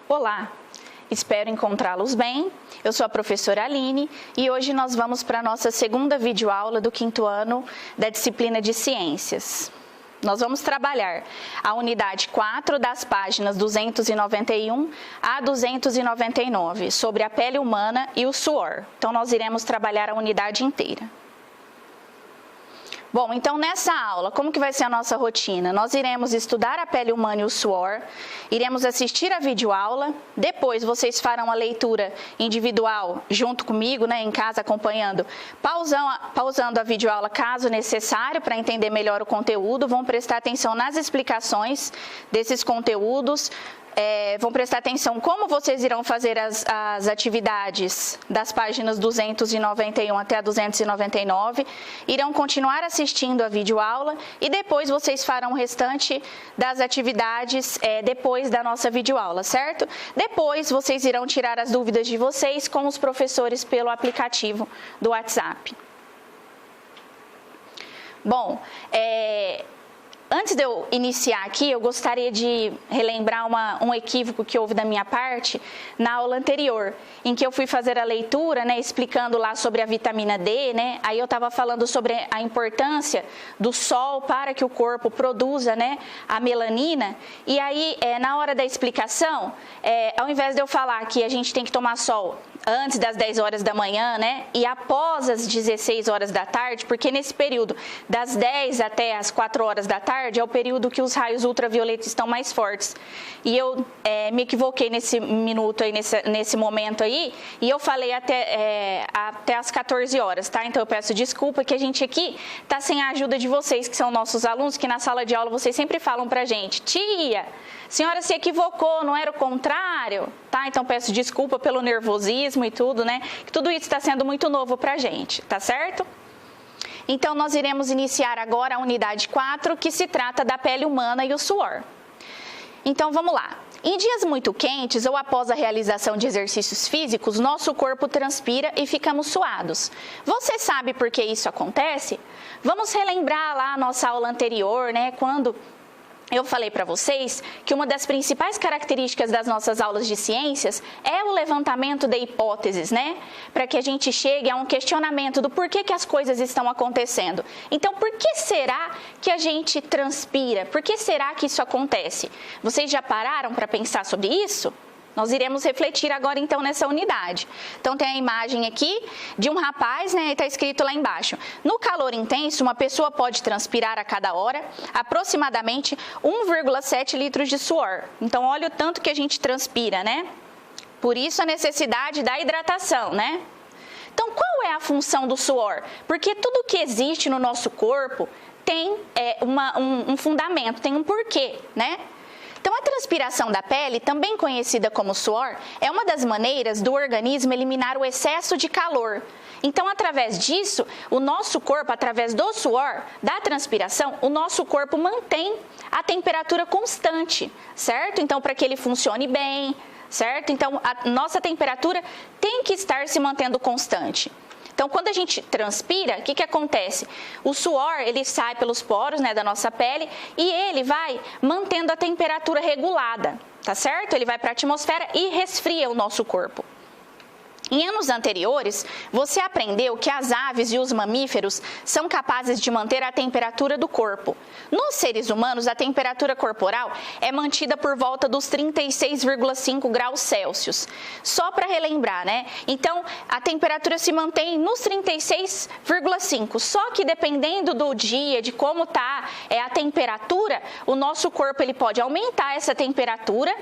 Olá, espero encontrá-los bem. Eu sou a professora Aline e hoje nós vamos para a nossa segunda videoaula do 5º ano da disciplina de Ciências. Nós vamos trabalhar a unidade 4 das páginas 291 a 299 sobre a pele humana e o suor. Então, nós iremos trabalhar a unidade inteira. Bom, então nessa aula, como que vai ser a nossa rotina? Nós iremos estudar a pele humana e o suor, iremos assistir a videoaula, depois vocês farão a leitura individual junto comigo, em casa acompanhando, pausando a videoaula caso necessário para entender melhor o conteúdo, vão prestar atenção nas explicações desses conteúdos, vão prestar atenção como vocês irão fazer as atividades das páginas 291 até a 299, irão continuar assistindo a videoaula e depois vocês farão o restante das atividades depois da nossa videoaula, certo? Depois vocês irão tirar as dúvidas de vocês com os professores pelo aplicativo do WhatsApp. Bom, antes de eu iniciar aqui, eu gostaria de relembrar um equívoco que houve da minha parte na aula anterior, em que eu fui fazer a leitura, explicando lá sobre a vitamina D, aí eu estava falando sobre a importância do sol para que o corpo produza, a melanina, e aí, na hora da explicação, ao invés de eu falar que a gente tem que tomar sol antes das 10 horas da manhã, e após as 16 horas da tarde, porque nesse período, das 10 até as 4 horas da tarde, é o período que os raios ultravioletas estão mais fortes. E eu me equivoquei nesse minuto aí, nesse momento aí, e eu falei até as 14 horas, tá? Então eu peço desculpa que a gente aqui tá sem a ajuda de vocês, que são nossos alunos, que na sala de aula vocês sempre falam pra gente: tia, a senhora se equivocou, não era o contrário? Tá? Então peço desculpa pelo nervosismo e tudo, que tudo isso está sendo muito novo pra gente, tá certo? Então nós iremos iniciar agora a unidade 4, que se trata da pele humana e o suor. Então vamos lá. Em dias muito quentes ou após a realização de exercícios físicos, nosso corpo transpira e ficamos suados. Você sabe por que isso acontece? Vamos relembrar lá a nossa aula anterior, quando eu falei para vocês que uma das principais características das nossas aulas de ciências é o levantamento de hipóteses, para que a gente chegue a um questionamento do porquê que as coisas estão acontecendo. Então, por que será que a gente transpira? Por que será que isso acontece? Vocês já pararam para pensar sobre isso? Nós iremos refletir agora, então, nessa unidade. Então, tem a imagem aqui de um rapaz, e está escrito lá embaixo: no calor intenso, uma pessoa pode transpirar a cada hora aproximadamente 1,7 litros de suor. Então, olha o tanto que a gente transpira, Por isso, a necessidade da hidratação, Então, qual é a função do suor? Porque tudo que existe no nosso corpo tem um fundamento, tem um porquê, Então, a transpiração da pele, também conhecida como suor, é uma das maneiras do organismo eliminar o excesso de calor. Então, através disso, o nosso corpo, através do suor, da transpiração, o nosso corpo mantém a temperatura constante, certo? Então, para que ele funcione bem, certo? Então, a nossa temperatura tem que estar se mantendo constante. Então, quando a gente transpira, o que acontece? O suor, ele sai pelos poros, da nossa pele e ele vai mantendo a temperatura regulada, tá certo? Ele vai para a atmosfera e resfria o nosso corpo. Em anos anteriores, você aprendeu que as aves e os mamíferos são capazes de manter a temperatura do corpo. Nos seres humanos, a temperatura corporal é mantida por volta dos 36,5 graus Celsius. Só para relembrar, Então, a temperatura se mantém nos 36,5. Só que dependendo do dia, de como está a temperatura, o nosso corpo ele pode aumentar essa temperatura,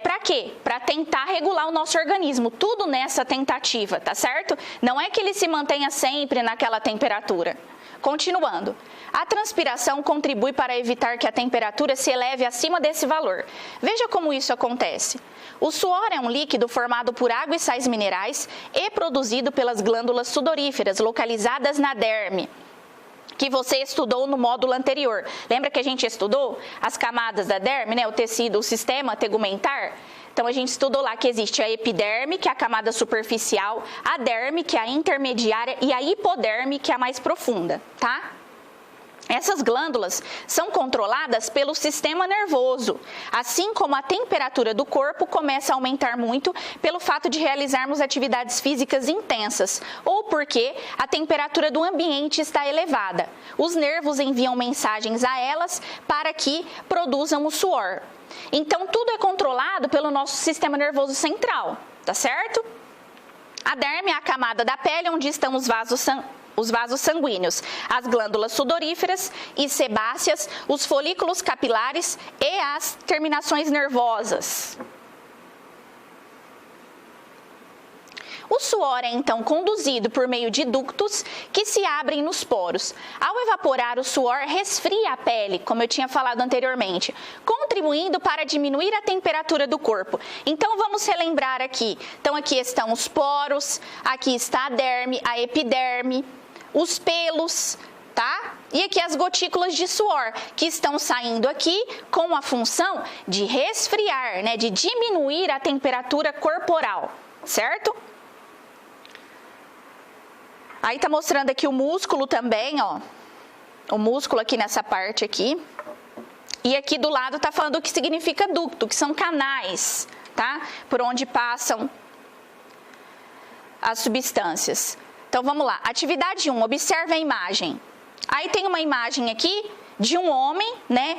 Para quê? Para tentar regular o nosso organismo, tudo nessa tentativa, tá certo? Não é que ele se mantenha sempre naquela temperatura. Continuando, a transpiração contribui para evitar que a temperatura se eleve acima desse valor. Veja como isso acontece. O suor é um líquido formado por água e sais minerais e produzido pelas glândulas sudoríferas localizadas na derme, que você estudou no módulo anterior. Lembra que a gente estudou as camadas da derme, o tecido, o sistema tegumentar? Então, a gente estudou lá que existe a epiderme, que é a camada superficial, a derme, que é a intermediária, e a hipoderme, que é a mais profunda, tá? Essas glândulas são controladas pelo sistema nervoso, assim como a temperatura do corpo começa a aumentar muito pelo fato de realizarmos atividades físicas intensas ou porque a temperatura do ambiente está elevada. Os nervos enviam mensagens a elas para que produzam o suor. Então, tudo é controlado pelo nosso sistema nervoso central, tá certo? A derme é a camada da pele onde estão os vasos sanguíneos, as glândulas sudoríferas e sebáceas, os folículos capilares e as terminações nervosas. O suor é então conduzido por meio de ductos que se abrem nos poros. Ao evaporar, o suor resfria a pele, como eu tinha falado anteriormente, contribuindo para diminuir a temperatura do corpo. Então, vamos relembrar aqui. Então, aqui estão os poros, aqui está a derme, a epiderme, os pelos, tá? E aqui as gotículas de suor, que estão saindo aqui com a função de resfriar, né? De diminuir a temperatura corporal, certo? Aí tá mostrando aqui o músculo também, ó. O músculo aqui nessa parte aqui. E aqui do lado tá falando o que significa ducto, que são canais, tá? Por onde passam as substâncias. Então vamos lá. Atividade 1, observe a imagem. Aí tem uma imagem aqui de um homem, né?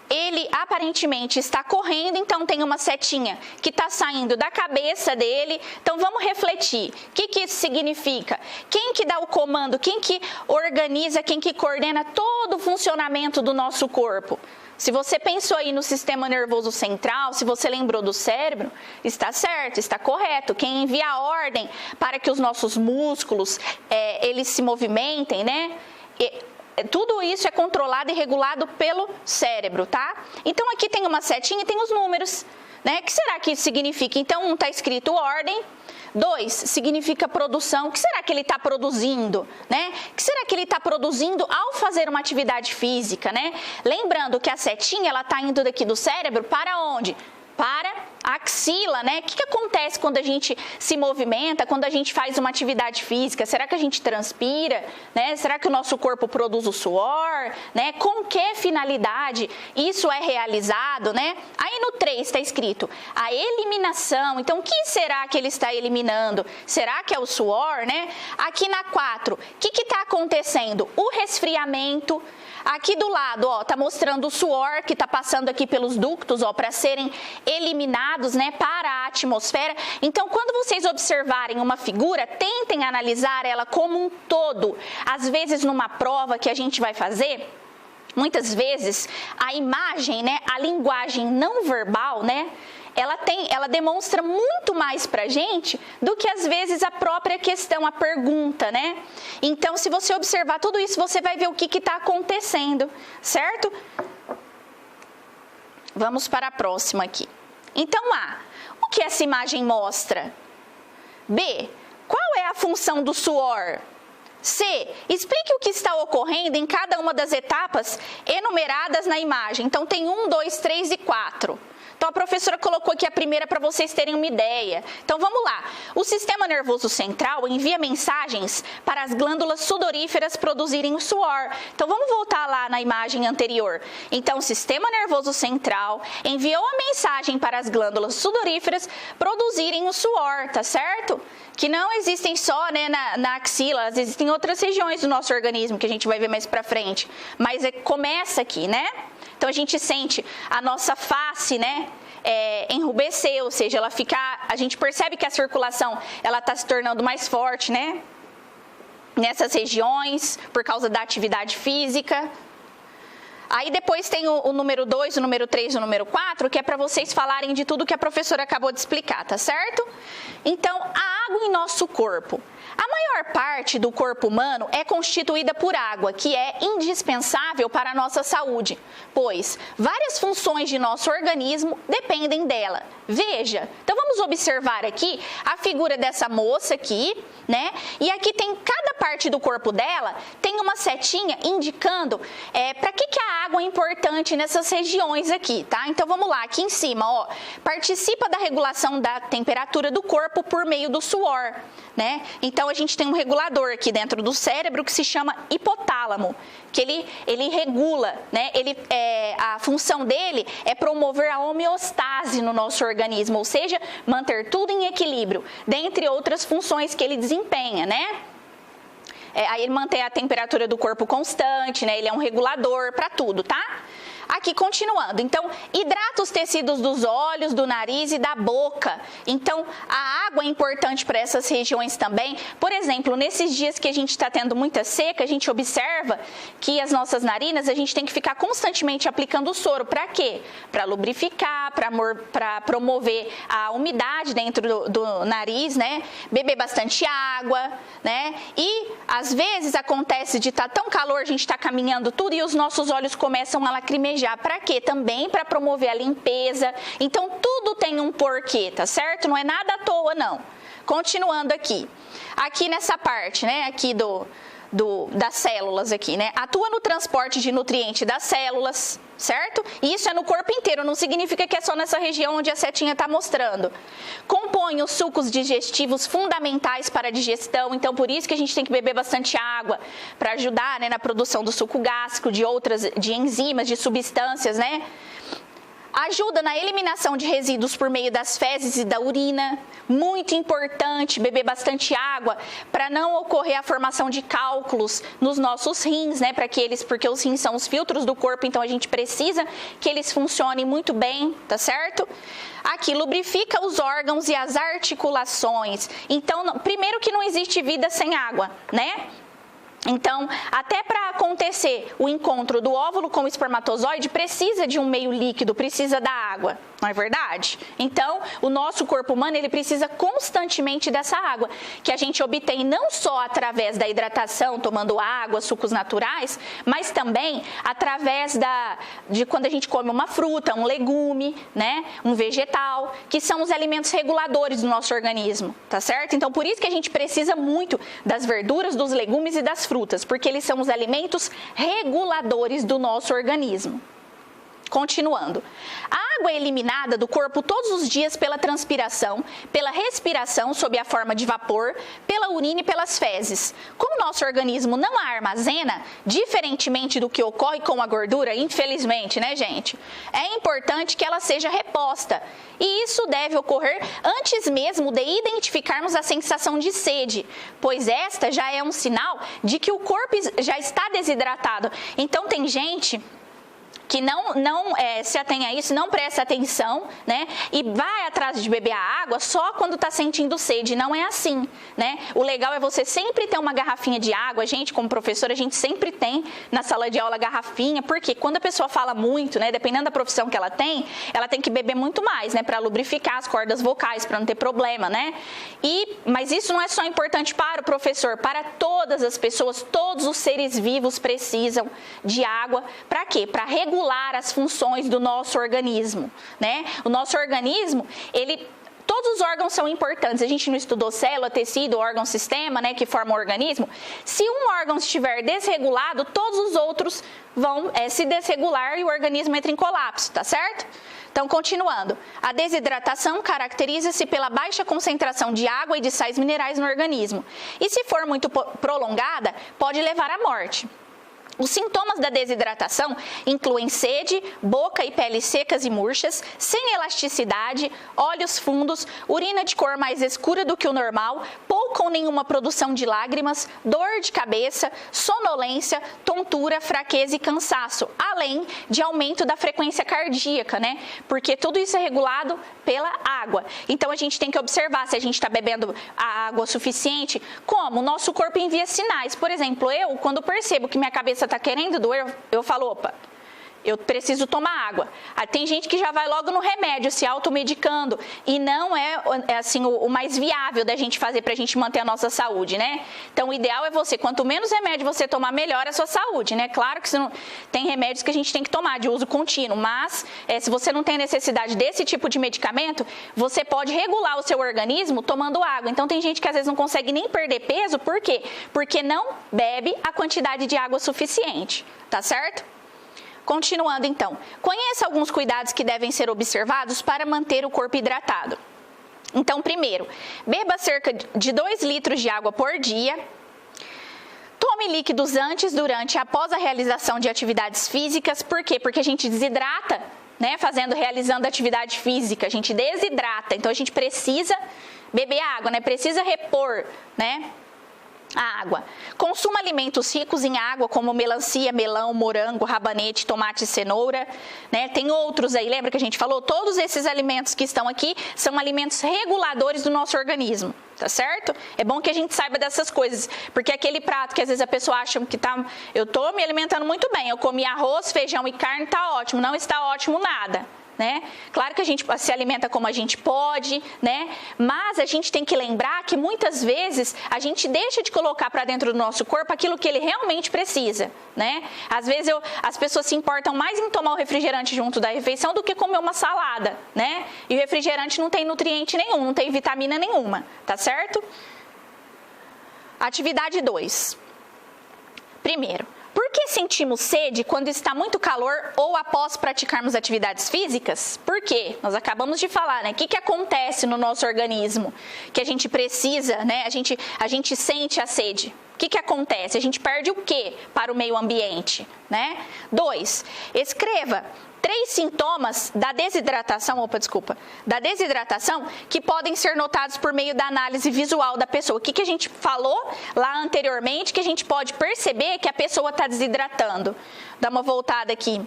Ele aparentemente está correndo, então tem uma setinha que está saindo da cabeça dele. Então vamos refletir. O que isso significa? Quem que dá o comando? Quem que organiza? Quem que coordena todo o funcionamento do nosso corpo? Se você pensou aí no sistema nervoso central, se você lembrou do cérebro, está certo, está correto. Quem envia a ordem para que os nossos músculos eles se movimentem, né? Tudo isso é controlado e regulado pelo cérebro, tá? Então, aqui tem uma setinha e tem os números, né? O que será que isso significa? Então, 1 está escrito ordem, 2 significa produção. O que será que ele está produzindo, né? O que será que ele está produzindo ao fazer uma atividade física, né? Lembrando que a setinha, ela está indo daqui do cérebro para onde? Para a axila, né? O que acontece quando a gente se movimenta, quando a gente faz uma atividade física? Será que a gente transpira, né? Será que o nosso corpo produz o suor, né? Com que finalidade isso é realizado, né? Aí no 3 está escrito a eliminação. Então, o que será que ele está eliminando? Será que é o suor, né? Aqui na 4, o que está acontecendo? O resfriamento. Aqui do lado, ó, tá mostrando o suor que tá passando aqui pelos ductos, ó, para serem eliminados, né, para a atmosfera. Então, quando vocês observarem uma figura, tentem analisar ela como um todo. Às vezes, numa prova que a gente vai fazer, muitas vezes, a imagem, né, a linguagem não verbal, né, ela demonstra muito mais pra gente do que às vezes a própria questão, a pergunta, né? Então, se você observar tudo isso, você vai ver o que está acontecendo, certo? Vamos para a próxima aqui. Então, A, o que essa imagem mostra? B, qual é a função do suor? C, explique o que está ocorrendo em cada uma das etapas enumeradas na imagem. Então, tem 1, 2, 3 e 4. Então, a professora colocou aqui a primeira para vocês terem uma ideia. Então, vamos lá. O sistema nervoso central envia mensagens para as glândulas sudoríferas produzirem o suor. Então, vamos voltar lá na imagem anterior. Então, o sistema nervoso central enviou a mensagem para as glândulas sudoríferas produzirem o suor, tá certo? Que não existem só, né, na axila, existem outras regiões do nosso organismo que a gente vai ver mais para frente. Mas começa aqui, né? Então, a gente sente a nossa face, né, enrubescer, ou seja, a gente percebe que a circulação, ela está se tornando mais forte, né, nessas regiões, por causa da atividade física. Aí depois tem o número 2, o número 3 e o número 4, que é para vocês falarem de tudo que a professora acabou de explicar, tá certo? Então, a água em nosso corpo. A maior parte do corpo humano é constituída por água, que é indispensável para a nossa saúde, pois várias funções de nosso organismo dependem dela. Veja, então vamos observar aqui a figura dessa moça aqui, né? E aqui tem cada parte do corpo dela, tem uma setinha indicando para que a água é importante nessas regiões aqui, tá? Então vamos lá, aqui em cima, ó, participa da regulação da temperatura do corpo por meio do suor, né? Então Então, a gente tem um regulador aqui dentro do cérebro que se chama hipotálamo, que ele regula, né? A função dele é promover a homeostase no nosso organismo, ou seja, manter tudo em equilíbrio, dentre outras funções que ele desempenha, né? Aí ele mantém a temperatura do corpo constante, né? Ele é um regulador para tudo, tá? Aqui, continuando. Então, hidrata os tecidos dos olhos, do nariz e da boca. Então, a água é importante para essas regiões também. Por exemplo, nesses dias que a gente está tendo muita seca, a gente observa que as nossas narinas, a gente tem que ficar constantemente aplicando o soro. Para quê? Para lubrificar, para promover a umidade dentro do nariz, né? Beber bastante água, né? E, às vezes, acontece de estar tão calor, a gente está caminhando tudo e os nossos olhos começam a lacrimejar. Para quê? Também para promover a limpeza. Então, tudo tem um porquê, tá certo? Não é nada à toa, não. Continuando aqui. Aqui nessa parte, né? Aqui das células aqui, né? Atua no transporte de nutrientes das células, certo? E isso é no corpo inteiro, não significa que é só nessa região onde a setinha está mostrando. Compõe os sucos digestivos fundamentais para a digestão, então por isso que a gente tem que beber bastante água, para ajudar, né, na produção do suco gástrico, de enzimas, de substâncias, né? Ajuda na eliminação de resíduos por meio das fezes e da urina. Muito importante beber bastante água para não ocorrer a formação de cálculos nos nossos rins, né? Porque os rins são os filtros do corpo, então a gente precisa que eles funcionem muito bem, tá certo? Aqui, lubrifica os órgãos e as articulações. Então, primeiro que não existe vida sem água, né? Então, até para acontecer o encontro do óvulo com o espermatozoide, precisa de um meio líquido, precisa da água, não é verdade? Então, o nosso corpo humano, ele precisa constantemente dessa água, que a gente obtém não só através da hidratação, tomando água, sucos naturais, mas também através de quando a gente come uma fruta, um legume, né, um vegetal, que são os alimentos reguladores do nosso organismo, tá certo? Então, por isso que a gente precisa muito das verduras, dos legumes e das frutas, porque eles são os alimentos reguladores do nosso organismo. Continuando. A água é eliminada do corpo todos os dias pela transpiração, pela respiração sob a forma de vapor, pela urina e pelas fezes. Como o nosso organismo não a armazena, diferentemente do que ocorre com a gordura, infelizmente, né, gente? É importante que ela seja reposta. E isso deve ocorrer antes mesmo de identificarmos a sensação de sede, pois esta já é um sinal de que o corpo já está desidratado. Então, tem gente que não se atém a isso, não presta atenção, né? E vai atrás de beber a água só quando está sentindo sede. Não é assim, né? O legal é você sempre ter uma garrafinha de água. A gente, como professora, a gente sempre tem na sala de aula garrafinha, porque quando a pessoa fala muito, né? Dependendo da profissão que ela tem que beber muito mais, né? Para lubrificar as cordas vocais, para não ter problema, né? Mas isso não é só importante para o professor, para todas as pessoas, todos os seres vivos precisam de água. Para quê? Para regular as funções do nosso organismo, né? O nosso organismo, todos os órgãos são importantes. A gente não estudou célula, tecido, órgão, sistema, né, que formam o organismo. Se um órgão estiver desregulado, todos os outros vão se desregular e o organismo entra em colapso, tá certo? Então, continuando. A desidratação caracteriza-se pela baixa concentração de água e de sais minerais no organismo. E se for muito prolongada, pode levar à morte. Os sintomas da desidratação incluem sede, boca e pele secas e murchas, sem elasticidade, olhos fundos, urina de cor mais escura do que o normal, pouca ou nenhuma produção de lágrimas, dor de cabeça, sonolência, tontura, fraqueza e cansaço, além de aumento da frequência cardíaca, né? Porque tudo isso é regulado pela água. Então, a gente tem que observar se a gente está bebendo a água suficiente, como o nosso corpo envia sinais. Por exemplo, quando percebo que minha cabeça está querendo doer, eu falo, opa, eu preciso tomar água. Tem gente que já vai logo no remédio, se automedicando, e não é assim, o mais viável da gente fazer para a gente manter a nossa saúde, né? Então, o ideal é quanto menos remédio você tomar, melhor a sua saúde, né? Claro que tem remédios que a gente tem que tomar de uso contínuo, mas se você não tem necessidade desse tipo de medicamento, você pode regular o seu organismo tomando água. Então, tem gente que às vezes não consegue nem perder peso, por quê? Porque não bebe a quantidade de água suficiente, tá certo? Continuando então, conheça alguns cuidados que devem ser observados para manter o corpo hidratado. Então, primeiro, beba cerca de 2 litros de água por dia. Tome líquidos antes, durante e após a realização de atividades físicas. Por quê? Porque a gente desidrata, né? Realizando atividade física, a gente desidrata. Então, a gente precisa beber água, né? Precisa repor, né? A água. Consuma alimentos ricos em água, como melancia, melão, morango, rabanete, tomate e cenoura, né? Tem outros aí, lembra que a gente falou? Todos esses alimentos que estão aqui são alimentos reguladores do nosso organismo, tá certo? É bom que a gente saiba dessas coisas, porque aquele prato que às vezes a pessoa acha que eu tô me alimentando muito bem, eu comi arroz, feijão e carne, tá ótimo. Não está ótimo nada. Né? Claro que a gente se alimenta como a gente pode, né? Mas a gente tem que lembrar que muitas vezes a gente deixa de colocar para dentro do nosso corpo aquilo que ele realmente precisa, né? Às vezes as pessoas se importam mais em tomar o refrigerante junto da refeição do que comer uma salada, né? E o refrigerante não tem nutriente nenhum, não tem vitamina nenhuma, tá certo? Atividade 2. Primeiro, por que sentimos sede quando está muito calor ou após praticarmos atividades físicas? Por quê? Nós acabamos de falar, né? O que acontece no nosso organismo que a gente precisa, né? A gente sente a sede. O que acontece? A gente perde o quê para o meio ambiente, né? 2. Escreva 3 sintomas da desidratação, que podem ser notados por meio da análise visual da pessoa. O que a gente falou lá anteriormente, que a gente pode perceber que a pessoa está desidratando. Dá uma voltada aqui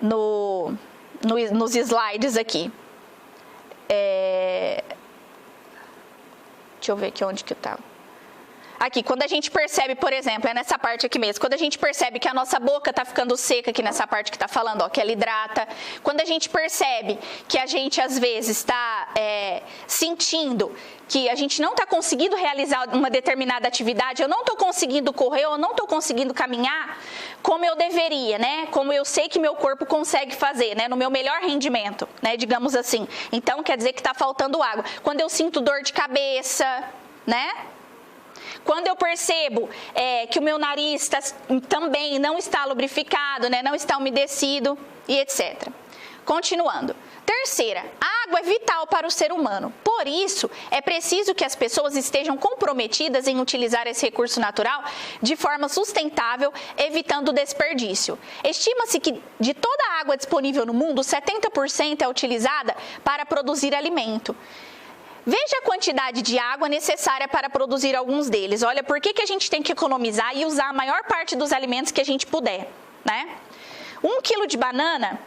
nos slides aqui. Deixa eu ver aqui onde que tá. Aqui, quando a gente percebe, por exemplo, é nessa parte aqui mesmo, quando a gente percebe que a nossa boca está ficando seca aqui nessa parte que está falando, ó, que ela hidrata, quando a gente percebe que a gente às vezes está sentindo que a gente não está conseguindo realizar uma determinada atividade, eu não estou conseguindo correr, eu não estou conseguindo caminhar como eu deveria, né? Como eu sei que meu corpo consegue fazer, né? No meu melhor rendimento, né? Digamos assim. Então, quer dizer que está faltando água. Quando eu sinto dor de cabeça, né? Quando eu percebo que o meu nariz também não está lubrificado, né, não está umedecido e etc. Continuando. Terceira, a água é vital para o ser humano. Por isso, é preciso que as pessoas estejam comprometidas em utilizar esse recurso natural de forma sustentável, evitando o desperdício. Estima-se que de toda a água disponível no mundo, 70% é utilizada para produzir alimento. Veja a quantidade de água necessária para produzir alguns deles. Olha, por que a gente tem que economizar e usar a maior parte dos alimentos que a gente puder, né? 1 quilo de banana,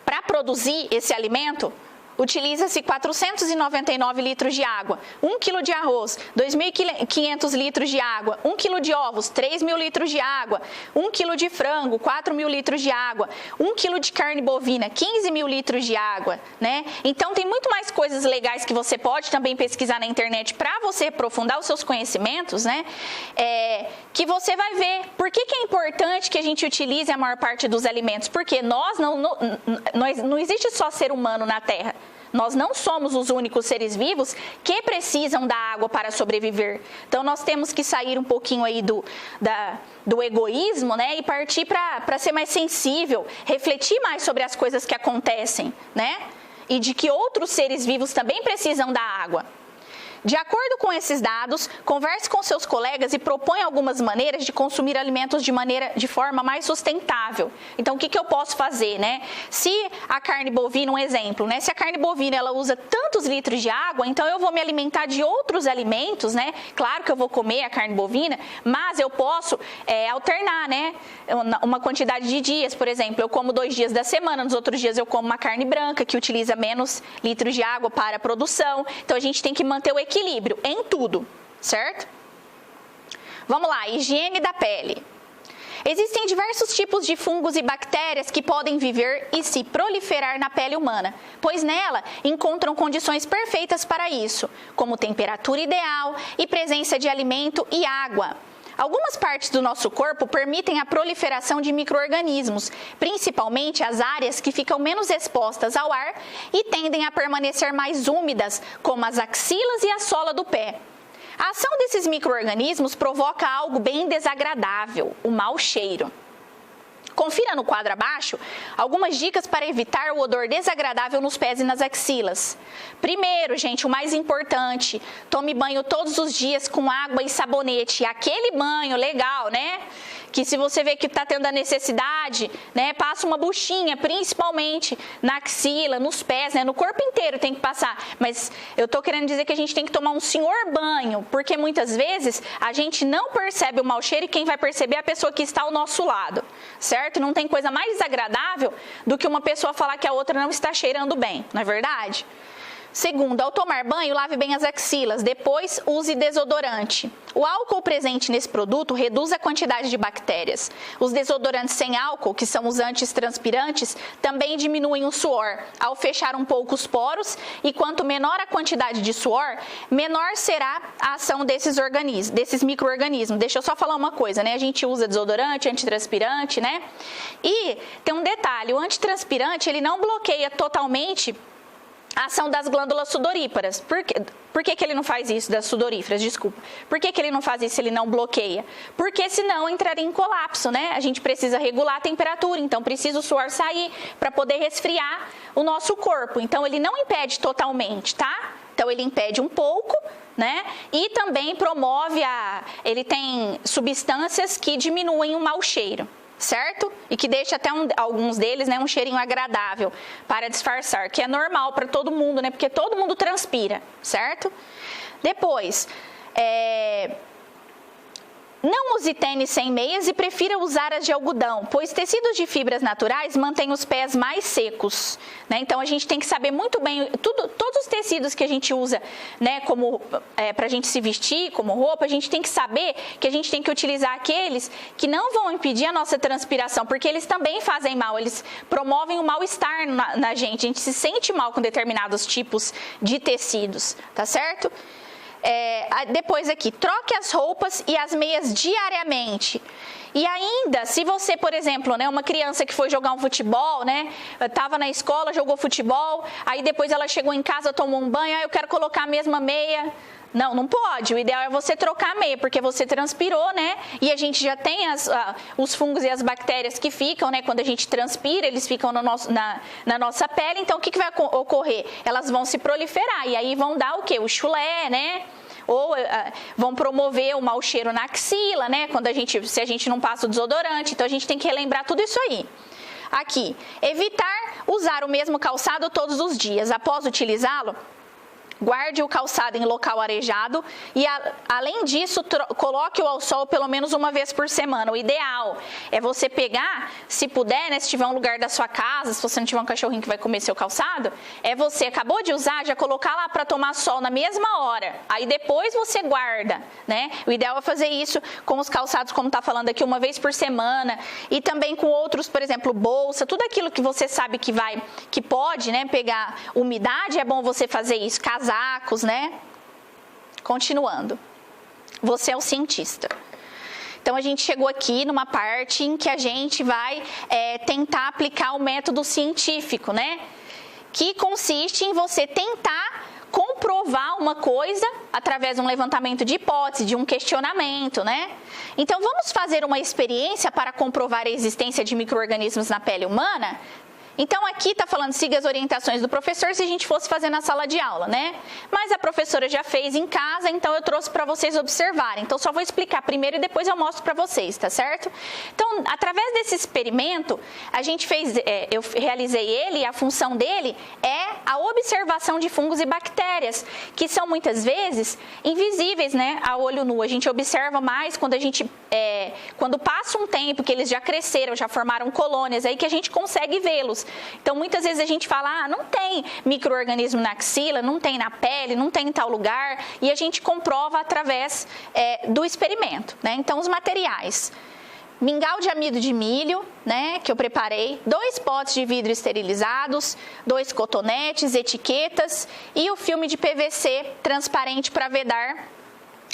para produzir esse alimento, utiliza-se 499 litros de água. 1 quilo de arroz, 2.500 litros de água. 1 quilo de ovos, 3.000 litros de água. 1 quilo de frango, 4.000 litros de água. 1 quilo de carne bovina, 15.000 litros de água, né? Então, tem muito mais coisas legais que você pode também pesquisar na internet para você aprofundar os seus conhecimentos, né? Que você vai ver por que é importante que a gente utilize a maior parte dos alimentos. Porque não existe só ser humano na Terra. Nós não somos os únicos seres vivos que precisam da água para sobreviver. Então, nós temos que sair um pouquinho aí do egoísmo, né? E partir para ser mais sensível, refletir mais sobre as coisas que acontecem, né? E de que outros seres vivos também precisam da água. De acordo com esses dados, converse com seus colegas e proponha algumas maneiras de consumir alimentos de forma mais sustentável. Então, o que eu posso fazer, né? Se a carne bovina, um exemplo, né? Se a carne bovina ela usa tantos litros de água, então eu vou me alimentar de outros alimentos, né? Claro que eu vou comer a carne bovina, mas eu posso alternar, né? Uma quantidade de dias, por exemplo, eu como 2 dias da semana, nos outros dias eu como uma carne branca que utiliza menos litros de água para a produção. Então, a gente tem que manter o equilíbrio em tudo, certo? Vamos lá, higiene da pele. Existem diversos tipos de fungos e bactérias que podem viver e se proliferar na pele humana, pois nela encontram condições perfeitas para isso, como temperatura ideal e presença de alimento e água. Algumas partes do nosso corpo permitem a proliferação de micro-organismos, principalmente as áreas que ficam menos expostas ao ar e tendem a permanecer mais úmidas, como as axilas e a sola do pé. A ação desses micro-organismos provoca algo bem desagradável, o mau cheiro. Confira no quadro abaixo algumas dicas para evitar o odor desagradável nos pés e nas axilas. Primeiro, gente, o mais importante, tome banho todos os dias com água e sabonete. Aquele banho legal, né? Que se você vê que está tendo a necessidade, né, passa uma buchinha, principalmente na axila, nos pés, né, no corpo inteiro tem que passar. Mas eu estou querendo dizer que a gente tem que tomar um senhor banho, porque muitas vezes a gente não percebe o mau cheiro e quem vai perceber é a pessoa que está ao nosso lado, certo? Não tem coisa mais desagradável do que uma pessoa falar que a outra não está cheirando bem, não é verdade? Segundo, ao tomar banho, lave bem as axilas, depois use desodorante. O álcool presente nesse produto reduz a quantidade de bactérias. Os desodorantes sem álcool, que são os antitranspirantes, também diminuem o suor, ao fechar um pouco os poros, e quanto menor a quantidade de suor, menor será a ação desses micro-organismos. Deixa eu só falar uma coisa, né? A gente usa desodorante, antitranspirante, né? E tem um detalhe, o antitranspirante, ele não bloqueia totalmente a ação das glândulas sudoríparas. Por que ele não faz isso, das sudoríferas, desculpa? Por que ele não faz isso, ele não bloqueia? Porque senão entraria em colapso, né? A gente precisa regular a temperatura, então precisa o suor sair para poder resfriar o nosso corpo. Então ele não impede totalmente, tá? Então ele impede um pouco, né? E também promove ele tem substâncias que diminuem o mau cheiro. Certo? E que deixa até alguns deles, né, um cheirinho agradável para disfarçar, que é normal para todo mundo, né? Porque todo mundo transpira, certo? Depois, não use tênis sem meias e prefira usar as de algodão, pois tecidos de fibras naturais mantêm os pés mais secos, né? Então a gente tem que saber muito bem, todos os tecidos que a gente usa, né, para a gente se vestir, como roupa, a gente tem que saber que a gente tem que utilizar aqueles que não vão impedir a nossa transpiração, porque eles também fazem mal, eles promovem o mal-estar na gente, a gente se sente mal com determinados tipos de tecidos, tá certo? Depois aqui, troque as roupas e as meias diariamente. E ainda, se você, por exemplo, né, uma criança que foi jogar um futebol, né, estava na escola, jogou futebol, aí depois ela chegou em casa, tomou um banho, eu quero colocar a mesma meia. Não pode. O ideal é você trocar a meia, porque você transpirou, né? E a gente já tem os fungos e as bactérias que ficam, né? Quando a gente transpira, eles ficam na nossa pele. Então, o que vai ocorrer? Elas vão se proliferar e aí vão dar o quê? O chulé, né? Ou vão promover o mau cheiro na axila, né? Se a gente não passa o desodorante. Então, a gente tem que relembrar tudo isso aí. Aqui, evitar usar o mesmo calçado todos os dias. Após utilizá-lo, guarde o calçado em local arejado e, além disso, coloque-o ao sol pelo menos uma vez por semana. O ideal é você pegar, se puder, né, se tiver um lugar da sua casa, se você não tiver um cachorrinho que vai comer seu calçado, você acabou de usar, já colocar lá para tomar sol na mesma hora. Aí depois você guarda, né? O ideal é fazer isso com os calçados, como está falando aqui, uma vez por semana, e também com outros, por exemplo, bolsa, tudo aquilo que você sabe que pode, né, pegar umidade, é bom você fazer isso. Casacos, né? Continuando. Você é o cientista. Então, a gente chegou aqui numa parte em que a gente vai tentar aplicar o método científico, né? Que consiste em você tentar comprovar uma coisa através de um levantamento de hipótese, de um questionamento, né? Então, vamos fazer uma experiência para comprovar a existência de micro-organismos na pele humana? Então, aqui está falando, siga as orientações do professor, se a gente fosse fazer na sala de aula, né? Mas a professora já fez em casa, então eu trouxe para vocês observarem. Então, só vou explicar primeiro e depois eu mostro para vocês, tá certo? Então, através desse experimento, a gente eu realizei ele e a função dele é a observação de fungos e bactérias, que são muitas vezes invisíveis, né, a olho nu. A gente observa mais quando passa um tempo que eles já cresceram, já formaram colônias, aí que a gente consegue vê-los. Então, muitas vezes a gente fala, não tem micro-organismo na axila, não tem na pele, não tem em tal lugar, e a gente comprova através do experimento, né? Então, os materiais. Mingau de amido de milho, né, que eu preparei, 2 potes de vidro esterilizados, 2 cotonetes, etiquetas e o filme de PVC transparente para vedar.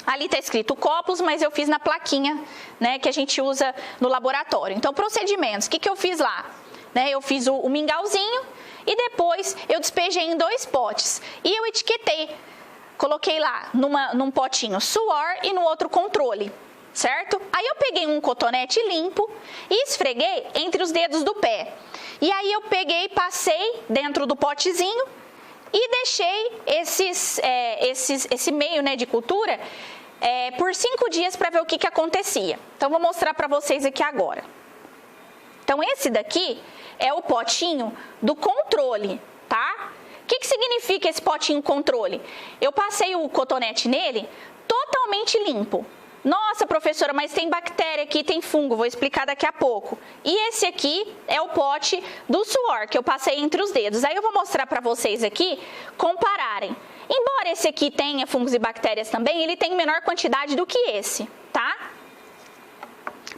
Ali está escrito copos, mas eu fiz na plaquinha, né, que a gente usa no laboratório. Então, procedimentos, o que eu fiz lá? Né, eu fiz o mingauzinho e depois eu despejei em 2 potes e eu etiquetei. Coloquei lá num potinho suor e no outro controle. certo? Aí eu peguei um cotonete limpo e esfreguei entre os dedos do pé. E aí eu peguei, passei dentro do potezinho e deixei esse meio, né, de cultura por 5 dias para ver o que acontecia. Então, vou mostrar para vocês aqui agora. Então, esse daqui é o potinho do controle, tá? O que significa esse potinho controle? Eu passei o cotonete nele totalmente limpo. Nossa, professora, mas tem bactéria aqui, tem fungo, vou explicar daqui a pouco. E esse aqui é o pote do suor que eu passei entre os dedos. Aí eu vou mostrar para vocês aqui compararem. Embora esse aqui tenha fungos e bactérias também, ele tem menor quantidade do que esse, tá?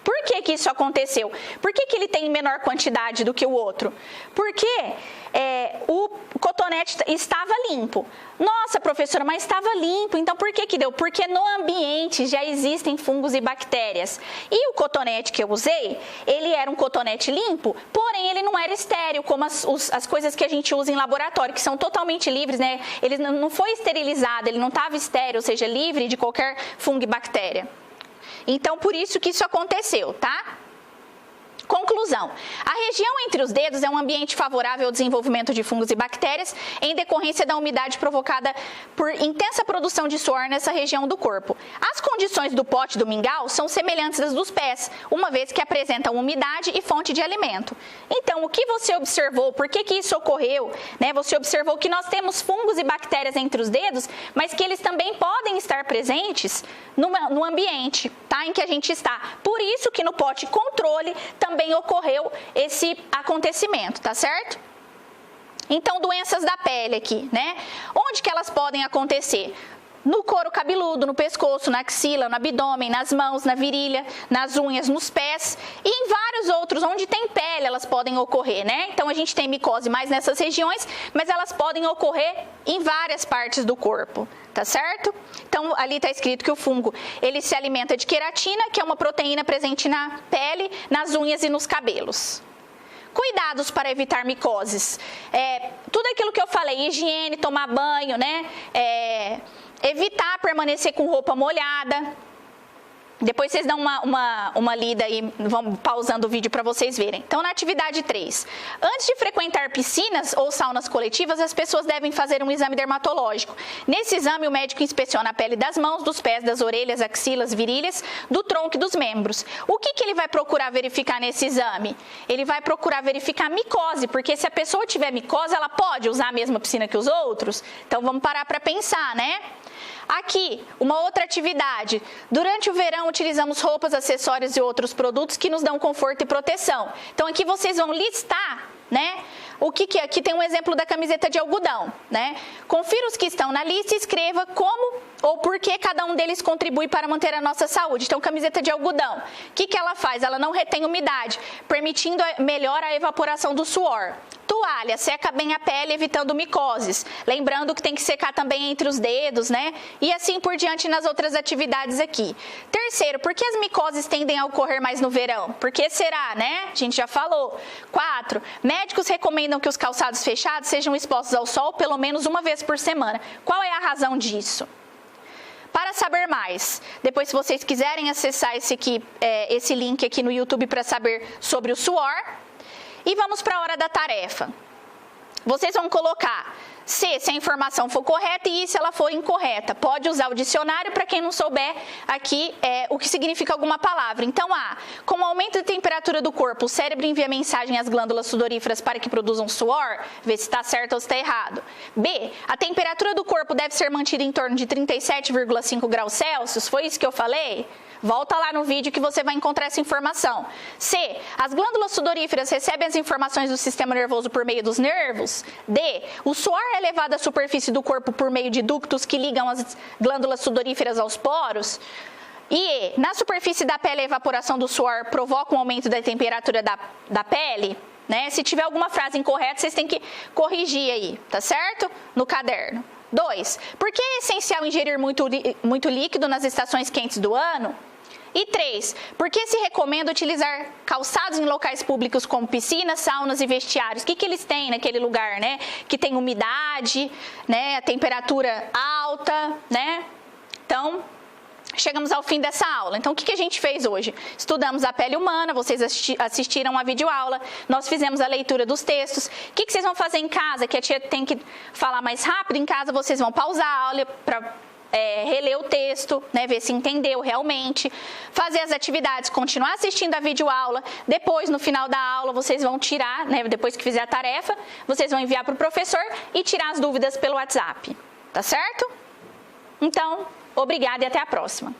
Por que isso aconteceu? Por que ele tem menor quantidade do que o outro? Porque o cotonete estava limpo. Nossa, professora, mas estava limpo, então por que deu? Porque no ambiente já existem fungos e bactérias. E o cotonete que eu usei, ele era um cotonete limpo, porém ele não era estéril, como as coisas que a gente usa em laboratório, que são totalmente livres, né? Ele não foi esterilizado, ele não estava estéril, ou seja, livre de qualquer fungo e bactéria. Então, por isso que isso aconteceu, tá? Conclusão. A região entre os dedos é um ambiente favorável ao desenvolvimento de fungos e bactérias em decorrência da umidade provocada por intensa produção de suor nessa região do corpo. As condições do pote do mingau são semelhantes às dos pés, uma vez que apresentam umidade e fonte de alimento. Então, o que você observou? Por que isso ocorreu? Né? Você observou que nós temos fungos e bactérias entre os dedos, mas que eles também podem estar presentes no ambiente, tá? Em que a gente está. Por isso que no pote controle também ocorreu esse acontecimento, tá certo? Então, doenças da pele aqui, né? Onde que elas podem acontecer? No couro cabeludo, no pescoço, na axila, no abdômen, nas mãos, na virilha, nas unhas, nos pés e em vários outros, onde tem pele, elas podem ocorrer, né? Então, a gente tem micose mais nessas regiões, mas elas podem ocorrer em várias partes do corpo, tá certo? Então, ali está escrito que o fungo, ele se alimenta de queratina, que é uma proteína presente na pele, nas unhas e nos cabelos. Cuidados para evitar micoses. Tudo aquilo que eu falei, higiene, tomar banho, né? Evitar permanecer com roupa molhada. Depois vocês dão uma lida e vão pausando o vídeo para vocês verem. Então, na atividade 3. Antes de frequentar piscinas ou saunas coletivas, as pessoas devem fazer um exame dermatológico. Nesse exame, o médico inspeciona a pele das mãos, dos pés, das orelhas, axilas, virilhas, do tronco e dos membros. O que ele vai procurar verificar nesse exame? Ele vai procurar verificar micose, porque se a pessoa tiver micose, ela pode usar a mesma piscina que os outros? Então, vamos parar para pensar, né? Aqui, uma outra atividade. Durante o verão, utilizamos roupas, acessórios e outros produtos que nos dão conforto e proteção. Então, aqui vocês vão listar, né? O que é? Aqui tem um exemplo da camiseta de algodão, né? Confira os que estão na lista e escreva como ou por que cada um deles contribui para manter a nossa saúde. Então, camiseta de algodão, o que ela faz? Ela não retém umidade, permitindo melhor a evaporação do suor. Toalha, seca bem a pele, evitando micoses. Lembrando que tem que secar também entre os dedos, né? E assim por diante nas outras atividades aqui. Terceiro, por que as micoses tendem a ocorrer mais no verão? Por que será, né? A gente já falou. 4, médicos recomendam que os calçados fechados sejam expostos ao sol pelo menos uma vez por semana. Qual é a razão disso? Para saber mais, depois se vocês quiserem acessar esse link aqui no YouTube para saber sobre o suor. E vamos para a hora da tarefa. Vocês vão colocar se a informação for correta e se ela for incorreta. Pode usar o dicionário para quem não souber aqui o que significa alguma palavra. Então, A, com o aumento de temperatura do corpo, o cérebro envia mensagem às glândulas sudoríferas para que produzam suor. Vê se está certo ou se está errado. B, a temperatura do corpo deve ser mantida em torno de 37,5 graus Celsius. Foi isso que eu falei? Volta lá no vídeo que você vai encontrar essa informação. C, as glândulas sudoríferas recebem as informações do sistema nervoso por meio dos nervos. D, o suor é levado à superfície do corpo por meio de ductos que ligam as glândulas sudoríferas aos poros. E E, na superfície da pele a evaporação do suor provoca um aumento da temperatura da pele, né? Se tiver alguma frase incorreta, vocês têm que corrigir aí, tá certo? No caderno. 2, por que é essencial ingerir muito líquido nas estações quentes do ano? E 3, por que se recomenda utilizar calçados em locais públicos como piscinas, saunas e vestiários? O que eles têm naquele lugar, né? Que tem umidade, né? A temperatura alta, né? Então, chegamos ao fim dessa aula. Então, o que a gente fez hoje? Estudamos a pele humana, vocês assistiram a videoaula, nós fizemos a leitura dos textos. O que vocês vão fazer em casa? Que a tia tem que falar mais rápido, em casa vocês vão pausar a aula para reler o texto, né, ver se entendeu realmente, fazer as atividades, continuar assistindo a videoaula. Depois, no final da aula, vocês vão tirar, né, depois que fizer a tarefa, vocês vão enviar para o professor e tirar as dúvidas pelo WhatsApp. Tá certo? Então, obrigada e até a próxima.